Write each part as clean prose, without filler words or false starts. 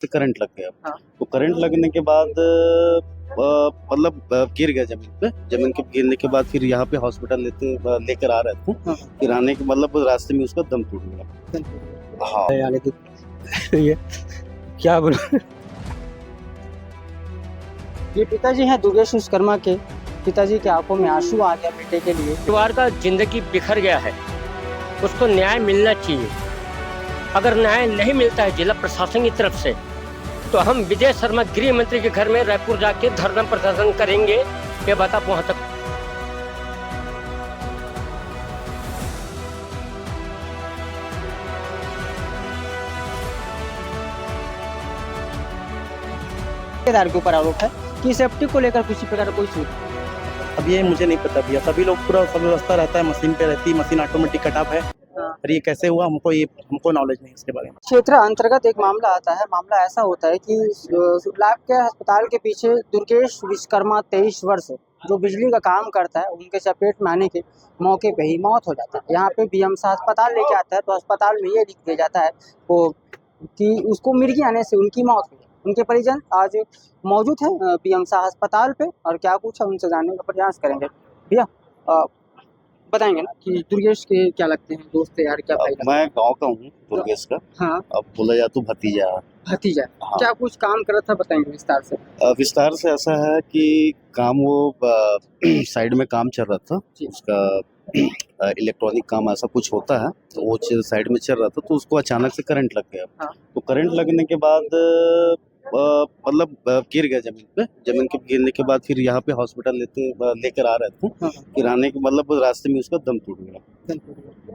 से करंट लग गया। हाँ। तो करंट लगने के बाद मतलब गिर गया जमीन के गिरने के बाद फिर यहाँ पे हॉस्पिटल लेकर आ रहे थे। हाँ। फिर आने के मतलब रास्ते में उसका दम टूट गया। हाँ ये क्या बोलूं। ये पिताजी हैं दुर्गेश विश्वकर्मा के। पिताजी की आंखों में आंसू आ गया बेटे के लिए। परिवार का जिंदगी बिखर गया है, उसको न्याय मिलना चाहिए। अगर न्याय नहीं मिलता है जिला प्रशासन की तरफ से तो हम विजय शर्मा गृह मंत्री के घर में रायपुर जाके धरना प्रदर्शन करेंगे। ये बात आप वहां तक ठेकेदार के ऊपर आरोप है कि सेफ्टी को लेकर किसी प्रकार का कोई सूचना। अब ये मुझे नहीं पता भैया, सभी लोग पूरा सब व्यवस्था रहता है, मशीन पे रहती है, मशीन ऑटोमेटिक कटअप है। और ये कैसे हुआ हमको नॉलेज नहीं इसके बारे में। क्षेत्र अंतर्गत एक मामला आता है। मामला ऐसा होता है कि लाभ के अस्पताल के पीछे दुर्गेश विश्वकर्मा 23 वर्ष जो बिजली का काम करता है, उनके चपेट में आने के मौके पे ही मौत हो जाता है। यहाँ पे बीएमसा अस्पताल लेके आता है तो अस्पताल में ये लिख दिया जाता है वो कि उसको मिर्गी आने से उनकी मौत हुई। उनके परिजन आज मौजूद हैं बीएमसा अस्पताल पे और क्या कुछ है उनसे जानने का प्रयास करेंगे। भैया बताएंगे ना कि दुर्गेश के क्या लगते हैं, दोस्त यार, क्या भाई? मैं गांव का हूँ दुर्गेश का। हाँ, अब बोला जाए तो भतीजा। भतीजा। हाँ। क्या कुछ काम कर रहा था, बताएंगे विस्तार से। विस्तार से ऐसा है कि काम वो साइड में काम चल रहा था जी। उसका, इलेक्ट्रॉनिक काम ऐसा कुछ होता है, तो वो साइड में चल रहा था तो उसको अचानक से करंट लग गया। हाँ। तो करंट लगने के बाद मतलब गिर गया जमीन के गिरने के बाद फिर यहाँ पे हॉस्पिटल लेकर आ रहे थे। हाँ। फिर आने के मतलब रास्ते में उसका दम टूट गया।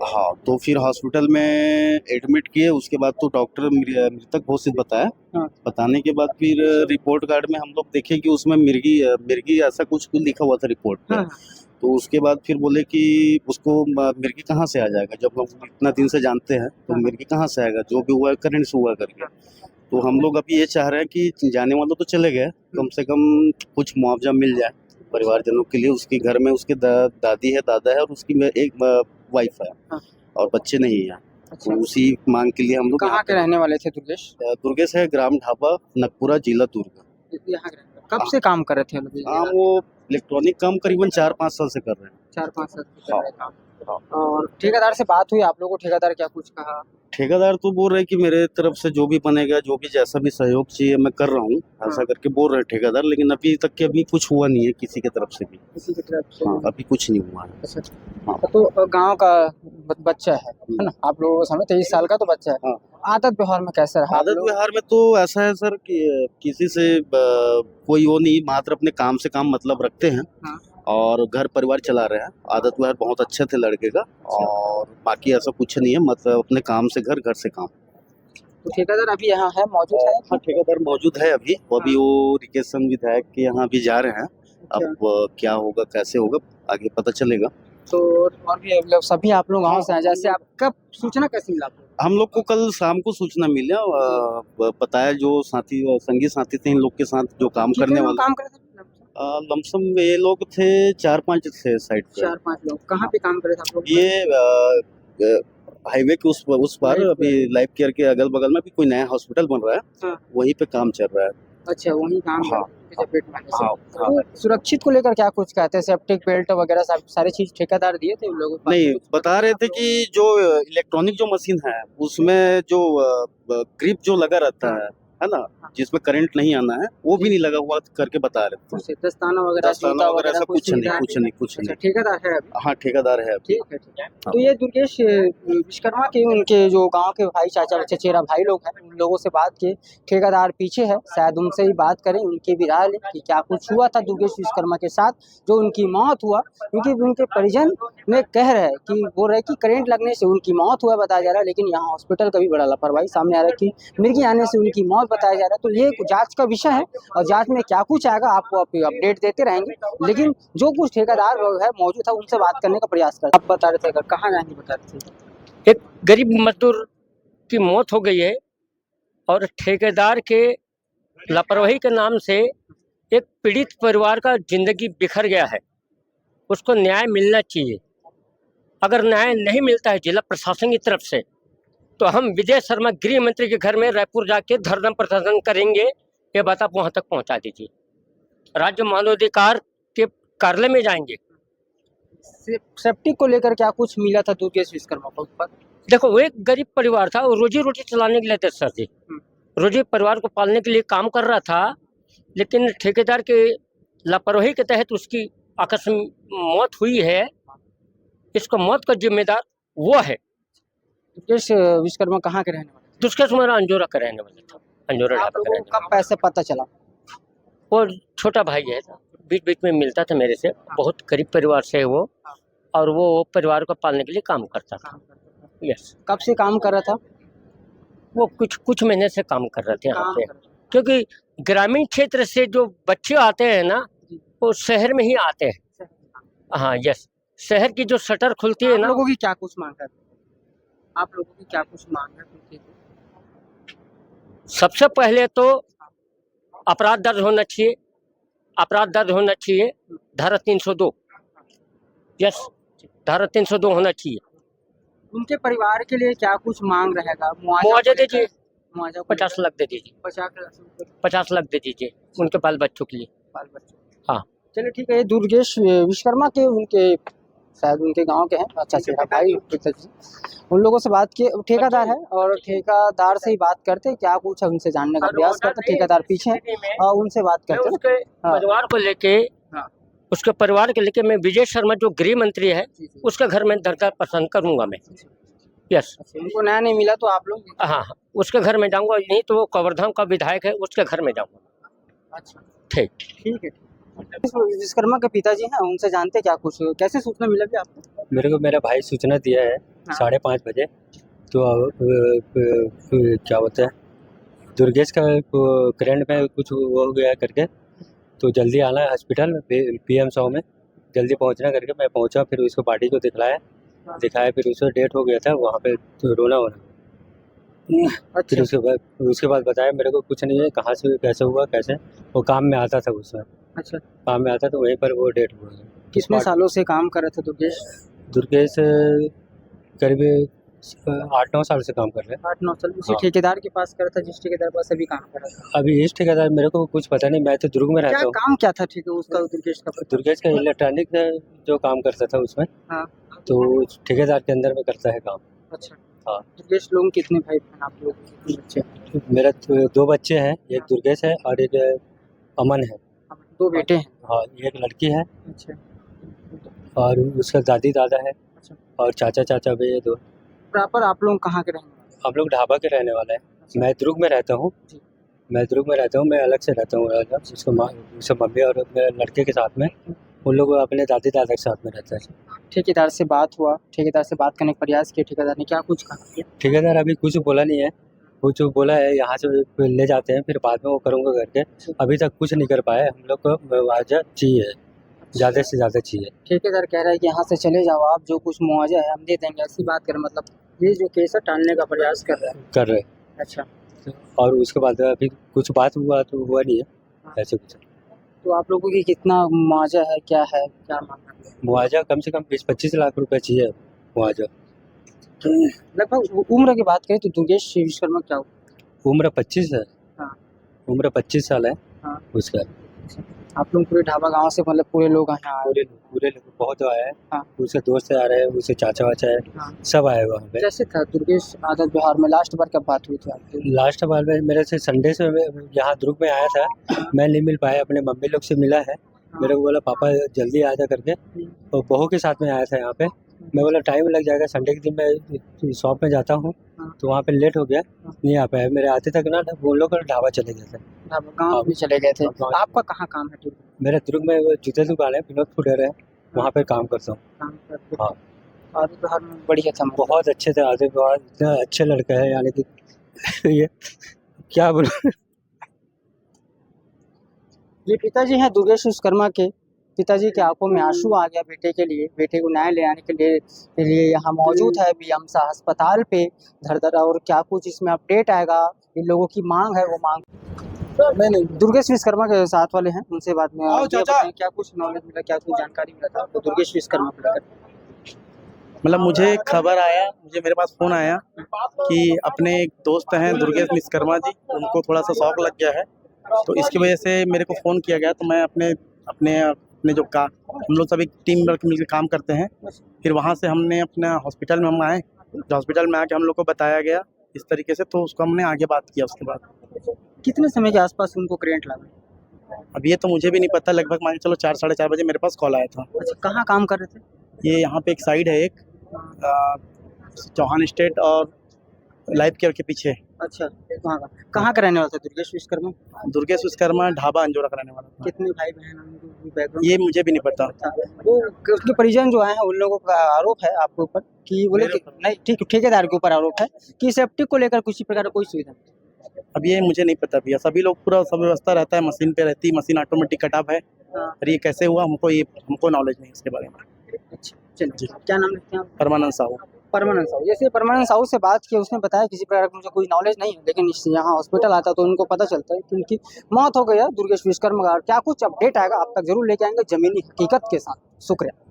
हाँ, तो फिर हॉस्पिटल में एडमिट किए। उसके बाद तो डॉक्टर मृतक घोषित बताया। हाँ। बताने के बाद फिर रिपोर्ट कार्ड में हम लोग देखे कि उसमें मिर्गी ऐसा कुछ लिखा हुआ था रिपोर्ट पे। हाँ। तो उसके बाद फिर बोले कि उसको मिर्गी कहाँ से आ जाएगा, जब हम इतना दिन से जानते हैं तो हाँ। मिर्गी कहाँ से आएगा, जो भी हुआ है करंट से हुआ करके। तो हम लोग अभी ये चाह रहे हैं कि जाने वाले तो चले गए, कम से कम कुछ मुआवजा मिल जाए परिवारजनों के लिए। उसके घर में उसके दादी है, दादा है और उसकी एक वाइफ है। हाँ। और बच्चे नहीं है। अच्छा। तो उसी मांग के लिए हम लोग कहाँ के रहने वाले थे दुर्गेश? दुर्गेश है, ग्राम ढाबा, नगपुरा, जिला दुर्ग। यहाँ के रहने वाले। कब से काम कर रहे थे लोग? हाँ, वो इलेक्ट्रॉनिक काम करीबन 4-5 साल से कर रहे हैं। 4-5 साल से कर रहे हैं काम। और ठेकेदार से बात हुई आप लोगों को? ठेकेदार क्या कुछ कहा? ठेकेदार तो बोल रहे कि मेरे तरफ से जो भी बनेगा, जो भी जैसा भी सहयोग चाहिए मैं कर रहा हूँ, ऐसा करके बोल रहे ठेकेदार। लेकिन अभी तक के अभी कुछ हुआ नहीं है किसी की तरफ से भी। किसी की तरफ से? हाँ, अभी कुछ नहीं हुआ है। अच्छा। हाँ। तो गांव का बच्चा है ना आप लोगों को? समय 23 साल का तो बच्चा है। हाँ। आदत व्यवहार में कैसे रहा? आदत व्यवहार में तो ऐसा है सर कि किसी से कोई वो नहीं, मात्र अपने काम से काम मतलब रखते हैं। हाँ। और घर परिवार चला रहे हैं। आदत व्यवहार बहुत अच्छे थे लड़के का। और बाकी ऐसा कुछ नहीं है, मतलब अपने काम से घर, घर से काम। तो ठेकेदार अभी यहाँ है, मौजूद है? हाँ, ठेकेदार मौजूद है अभी। अभी वो रिकेशन विधायक के यहाँ भी जा रहे हैं। अब क्या होगा, कैसे होगा, आगे पता चलेगा। तो और भी मतलब सभी आप लोग गाँव से हैं, जैसे आप कब सूचना कैसे मिला? हम लोग को कल शाम को सूचना मिला, बताया जो साथी संगी साथी थे इन लोग के साथ जो काम करने वाले। काम कर रहे थे लमसम ये लोग थे 4-5 थे साइड पे। 4-5 लोग। कहाँ पे काम कर रहे थे आप लोग? ये हाईवे के उस पार अभी लाइफ केयर के अगल बगल में भी कोई नया हॉस्पिटल बन रहा है। हाँ। वहीं पे काम चल रहा है। अच्छा, वहीं काम हाँ। के चपेट में आने से। हाँ। तो सुरक्षित को लेकर क्या कुछ कहते हैं? सेफ्टी बेल्ट वगैरह सारी चीज ठेकेदार दिए थे उन लोगों को? नहीं, बता रहे थे कि जो इलेक्ट्रॉनिक जो मशीन है उसमें जो ग्रिप जो लगा रहता है ना, जिसमें करंट नहीं आना है, वो भी नहीं लगा हुआ करके बता रहे थे। कुछ दस्ताना वगैरह, दस्ताना जूता वगैरह ऐसा कुछ नहीं। अच्छा, ठेकेदार है अभी? हाँ, ठेकेदार है अभी। ठीक है। तो ये दुर्गेश विश्वकर्मा के उनके जो गांव के भाई, चाचा चचेरा भाई लोग हैं, उन लोगों से बात किए। ठेकेदार पीछे है, शायद उनसे ही बात करें, उनकी भी राय लें कि क्या कुछ हुआ था दुर्गेश विश्वकर्मा के साथ जो उनकी मौत हुआ। क्योंकि उनके परिजन में कह रहे हैं कि बोल रहे कि करंट लगने से उनकी मौत हुआ बताया जा रहा है, लेकिन यहाँ हॉस्पिटल का भी बड़ा लापरवाही सामने आ रहा है कि मिर्गी आने से उनकी मौत बताया जा रहा है। तो ये जांच का विषय है और जांच में क्या कुछ आएगा आपको अपडेट देते रहेंगे। लेकिन जो कुछ ठेकेदार लोग है मौजूद है, उनसे बात करने का प्रयास कर। आप बता रहे थे, अगर कहाँ जाएंगे बता रहे थे? एक गरीब मजदूर की मौत हो गई है और ठेकेदार के लापरवाही के नाम से एक पीड़ित परिवार का जिंदगी बिखर गया है, उसको न्याय मिलना चाहिए। अगर न्याय नहीं मिलता है जिला प्रशासन की तरफ से तो हम विजय शर्मा गृह मंत्री के घर में रायपुर जाके धरना प्रदर्शन करेंगे। ये बात आप वहां तक पहुंचा दीजिए। राज्य मानवाधिकार के कार्यालय में जाएंगे। सेफ्टी को लेकर क्या कुछ मिला था दुर्गेश विश्वकर्मा को ऊपर? देखो, वो एक गरीब परिवार था और रोजी रोटी चलाने के लिए थे सर जी। रोजी परिवार को पालने के लिए काम कर रहा था, लेकिन ठेकेदार के लापरवाही के तहत उसकी आकस्मिक मौत हुई है। इसको मौत का जिम्मेदार वो है। दुर्गेश विश्वकर्मा कहाँ के रहने वाले? दुष्कर्ष मेरा अंजोरा का रहने वाला था, अंजोरा आप ढाबा का लोगों रहने को कब पैसे पता चला? वाला। वो छोटा भाई है, बीच बीच में मिलता था मेरे से। बहुत गरीब परिवार से है वो, और वो परिवार को पालने के लिए काम करता था। यस, कब से काम कर रहा था? वो कुछ महीने से काम कर रहे थे यहाँ काम पे। कर रहा था। क्योंकि ग्रामीण क्षेत्र से जो बच्चे आते हैं ना, वो शहर में ही आते हैं। हाँ, यस, शहर की जो शटर खुलती है आप ना। लोगों की क्या कुछ मांग है? आप लोगों की क्या कुछ मांग है? सबसे पहले तो अपराध दर्ज होना चाहिए, अपराध दर्ज होना चाहिए। धारा 302, यस, धारा 302 होना चाहिए। उनके परिवार के लिए क्या कुछ मांग रहेगा? मुआवजा दीजिए, मुआवजा 50 लाख दे दीजिए, 50 लाख दे दीजिए उनके बाल बच्चों के लिए। बाल बच्चे। हाँ, चलिए ठीक है। ये दुर्गेश विश्वकर्मा के उनके शायद उनके गांव के हैं, अच्छा चेहरा भाई पिताजी। उन लोगों से बात किए, ठेकेदार है और ठेकेदार से ही बात करते क्या कुछ है उनसे जानने का प्रयास करते। ठेकेदार पीछे हैं और उनसे बात करते। उसके परिवार को लेके, उसके परिवार के लेके मैं विजय शर्मा जो गृह मंत्री है उसके घर में धरना प्रदर्शन करूंगा मैं। यस, उनको न्याय नहीं मिला तो आप लोग? हाँ, उसके घर में जाऊंगा, नहीं तो वो कवर्धा का विधायक है, उसके घर में जाऊंगा। अच्छा, ठीक ठीक है। विश्वकर्मा के पिताजी हैं, उनसे जानते क्या कुछ, कैसे सूचना मिला भी आपको? मेरे को मेरा भाई सूचना दिया है 5:30 बजे। तो क्या बोलते हैं, दुर्गेश का करंट में कुछ वो हो गया है करके, तो जल्दी आना है हॉस्पिटल PM 100 में, जल्दी पहुंचना करके मैं पहुंचा। फिर उसको पार्टी को दिखाया, फिर उसको डेट हो गया था वहाँ पे, तो रोना होना। फिर उसके बाद बताया मेरे को कुछ नहीं है, कहाँ से कैसे हुआ, कैसे वो काम में आता था उसमें। अच्छा, काम में आता तो वहीं पर वो डेट हुआ। कितने सालों से काम कर रहे थे दुर्गेश? दुर्गेश करीब 8-9 साल से काम कर रहे हैं। 8-9 साल। उसी हाँ। ठेकेदार के पास कर रहा था जिस ठेकेदार के पास अभी काम कर रहा था? अभी इस ठेकेदार मेरे को कुछ पता नहीं, मैं तो दुर्ग में रहता क्या हूँ। काम क्या था ठीक है उसका, दुर्गेश का? दुर्गेश का इलेक्ट्रॉनिक जो काम करता था उसमें, हाँ। तो ठेकेदार के अंदर में करता है काम। अच्छा, हाँ। दुर्गेश लोग कितने भाई बहन आप लोग, कितने बच्चे? मेरा 2 बच्चे हैं, एक दुर्गेश है और एक अमन है। 2 बेटे हैं। हाँ, एक लड़की है अच्छा, और उसका दादी दादा है अच्छा। और चाचा भी है 2। प्रॉपर आप लोग कहाँ के रहने वाले? हम लोग ढाबा के रहने वाले हैं। मैं दुर्ग में रहता हूँ, मैं अलग से रहता हूँ। उसके मम्मी और मेरे लड़के के साथ में, उन लोग अपने दादी दादा के साथ में रहता है। ठेकेदार से बात हुआ, ठेकेदार से बात करने का प्रयास किया, ठेकेदार ने क्या कुछ कहा? ठेकेदार अभी कुछ बोला नहीं है, कुछ बोला है यहाँ से ले जाते हैं फिर बाद में वो करूँगा करके। अभी तक कुछ नहीं कर पाए। हम लोग को मुआवजा चाहिए, ज़्यादा से ज़्यादा चाहिए। ठेकेदार कह रहा है कि यहाँ से चले जाओ आप, जो कुछ मुआवजा है हम दे देंगे, ऐसी बात कर, मतलब ये जो केस है टालने का प्रयास कर रहा है। अच्छा, और उसके बाद अभी कुछ बात हुआ तो हुआ नहीं है ऐसे कुछ। तो आप लोगों की कितना मुआवजा है, क्या है, क्या मांग है? मुआवजा कम से कम 20-25 लाख रुपए चाहिए मुआवजा। लगभग उम्र की बात करें तो दुर्गेश विश्वकर्मा क्या हो? उम्र 25 है। हाँ। उम्र 25 साल है। हाँ। उसका आप लोग पूरे ढाबा गांव से, मतलब पूरे लोग यहाँ आए? पूरे लोग बहुत आए हैं। हाँ। उसके दोस्त आ रहे हैं, उसके चाचा वाचा है। हाँ। सब आए वहाँ पे। कैसे था दुर्गेश आदत बिहार में? लास्ट बार कब बात हुई थी आपकी? लास्ट बार में मेरे से संडे से यहाँ दुर्ग में आया था, मैं नहीं मिल पाया। अपने मम्मी लोग से मिला है, मेरे को बोला पापा जल्दी आ जा करके, तो बहू के साथ में आया था यहाँ पे। मैं बोला टाइम लग जाएगा, संडे के दिन मैं शॉप में जाता हूँ, तो वहाँ पे लेट हो गया, नहीं आ पाया। मेरे आते तक ना वो लोग ढाबा चले गए थे, गाँव भी चले गए थे। आपका कहाँ काम है? मेरा दुर्ग में जूते दुकान है, विनोद फुटवेयर है, वहाँ पे काम करता हूँ। हाँ। आदत बिहार में बढ़िया था, बहुत अच्छे थे आदत बिहार, इतना अच्छे लड़के हैं, यानी कि ये क्या बोलूं। ये पिताजी हैं दुर्गेश विश्वकर्मा के। पिताजी के आंखों में आंसू आ गया बेटे के लिए, बेटे को न्याय ले आने के लिए यहाँ मौजूद है BMSA अस्पताल पे धर। और क्या कुछ इसमें अपडेट आएगा, इन लोगों की मांग है, वो मांग नहीं। दुर्गेश विश्वकर्मा के साथ वाले हैं, उनसे बात में क्या कुछ नॉलेज मिला, क्या कुछ जानकारी मिला था आपको दुर्गेश विश्वकर्मा को लेकर? मतलब मुझे खबर आया, मुझे मेरे पास फ़ोन आया कि अपने एक दोस्त हैं दुर्गेश विश्वकर्मा जी, उनको थोड़ा सा शौक लग गया है, तो इसकी वजह से मेरे को फ़ोन किया गया। तो मैं अपने अपने अपने जो का हम लोग सभी टीम वर्क मिलकर काम करते हैं। फिर वहाँ से हमने अपना हॉस्पिटल में हम आए, हॉस्पिटल में आके हम लोग को बताया गया इस तरीके से, तो उसको हमने आगे बात किया उसके बाद। कितने समय के आसपास उनको करंट लगा? अब ये तो मुझे भी नहीं पता, लगभग मान के चलो 4 साढ़े 4 बजे मेरे पास कॉल आया था। अच्छा, कहाँ काम कर रहे थे? ये यहाँ पे एक साइड है, एक चौहान स्टेट और लाइफ केयर के पीछे। अच्छा, कहाँ का? कहाँ का रहने वाला था दुर्गेश विश्वकर्मा? दुर्गेश विश्वकर्मा ढाबा अंजोरा का रहने वाला था। कितने भाई बहन हैं, उनकी बैकग्राउंड? ये मुझे भी नहीं पता। वो उसके परिजन जो हैं उन लोगों का आरोप है आपके ऊपर कि बोले मेरे कि नहीं, ठीक, ठेकेदार के ऊपर आरोप है कि सेफ्टी को लेकर किसी प्रकार का कोई सुविधा नहीं। अब ये मुझे नहीं पता भैया, सभी लोग पूरा सब व्यवस्था रहता है, मशीन पे रहती है, मशीन ऑटोमेटिक कट ऑफ है। हाँ। और ये कैसे हुआ हमको नॉलेज नहीं है इसके बारे में। अच्छा, चलिए, क्या नाम लिखते हैं आप? परमानंद साहू। परमानंद साहू। जैसे परमानंद साहू से बात की, उसने बताया किसी प्रकार का मुझे कोई नॉलेज नहीं है, लेकिन यहाँ हॉस्पिटल आता तो उनको पता चलता है कि उनकी मौत हो गई है दुर्गेश विश्वकर्मा का। और क्या कुछ अपडेट आएगा आप तक जरूर लेके आएंगे जमीनी हकीकत के साथ। शुक्रिया।